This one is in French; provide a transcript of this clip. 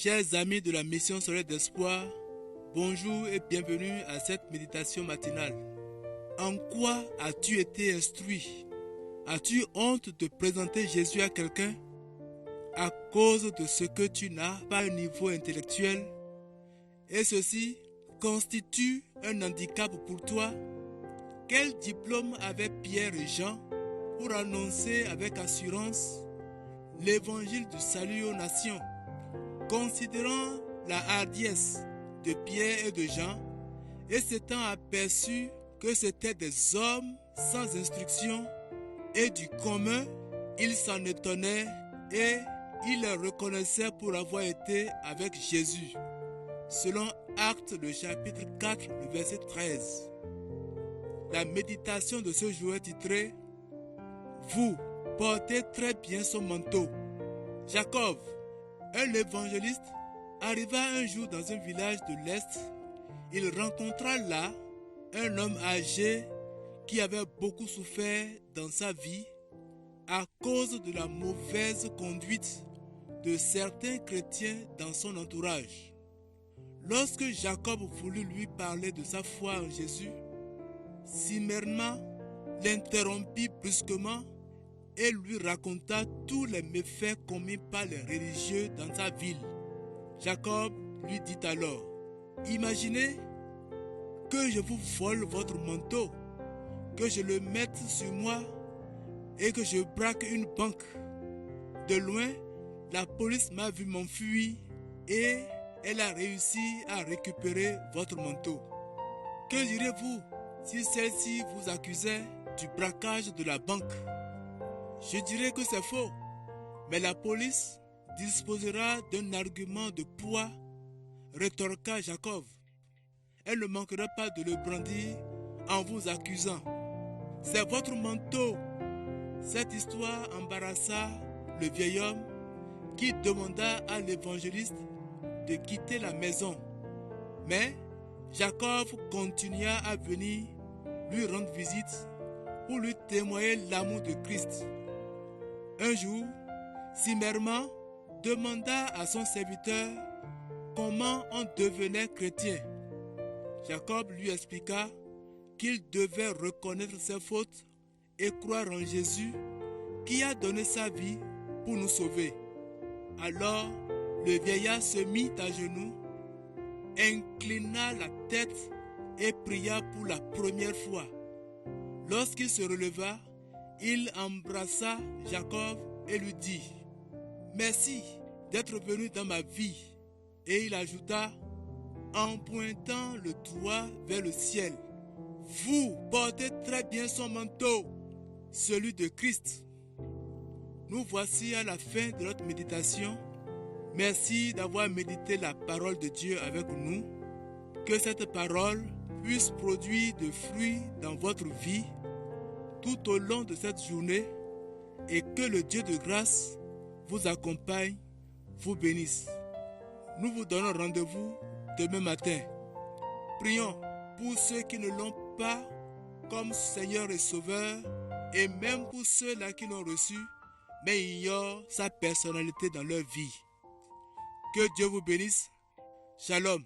Chers amis de la mission solaire d'espoir, bonjour et bienvenue à cette méditation matinale. En quoi as-tu été instruit? As-tu honte de présenter Jésus à quelqu'un à cause de ce que tu n'as pas un niveau intellectuel? Et ceci constitue un handicap pour toi? Quel diplôme avaient Pierre et Jean pour annoncer avec assurance l'évangile du salut aux nations? Considérant la hardiesse de Pierre et de Jean, et s'étant aperçu que c'étaient des hommes sans instruction et du commun, il s'en étonnait et il les reconnaissait pour avoir été avec Jésus. Selon Actes, le chapitre 4, le verset 13. La méditation de ce jour est titrée « Vous portez très bien son manteau ». Jacob, un évangéliste, arriva un jour dans un village de l'Est. Il rencontra là un homme âgé qui avait beaucoup souffert dans sa vie à cause de la mauvaise conduite de certains chrétiens dans son entourage. Lorsque Jacob voulut lui parler de sa foi en Jésus, Simeon l'interrompit brusquement et lui raconta tous les méfaits commis par les religieux dans sa ville. Jacob lui dit alors, « Imaginez que je vous vole votre manteau, que je le mette sur moi et que je braque une banque. De loin, la police m'a vu m'enfuir et elle a réussi à récupérer votre manteau. Que direz-vous si celle-ci vous accusait du braquage de la banque? Je dirais que c'est faux, mais la police disposera d'un argument de poids, rétorqua Jacob. Elle ne manquera pas de le brandir en vous accusant. C'est votre manteau. Cette histoire embarrassa le vieil homme qui demanda à l'évangéliste de quitter la maison. Mais Jacob continua à venir lui rendre visite pour lui témoigner l'amour de Christ. Un jour, Simeon demanda à son serviteur comment on devenait chrétien. Jacob lui expliqua qu'il devait reconnaître ses fautes et croire en Jésus qui a donné sa vie pour nous sauver. Alors, le vieillard se mit à genoux, inclina la tête et pria pour la première fois. Lorsqu'il se releva, il embrassa Jacob et lui dit « Merci d'être venu dans ma vie. » Et il ajouta en pointant le doigt vers le ciel « Vous portez très bien son manteau, celui de Christ. » Nous voici à la fin de notre méditation. Merci d'avoir médité la parole de Dieu avec nous. Que cette parole puisse produire de fruits dans votre vie tout au long de cette journée et que le Dieu de grâce vous accompagne, vous bénisse. Nous vous donnons rendez-vous demain matin. Prions pour ceux qui ne l'ont pas comme Seigneur et Sauveur et même pour ceux-là qui l'ont reçu mais ignorent sa personnalité dans leur vie. Que Dieu vous bénisse. Shalom.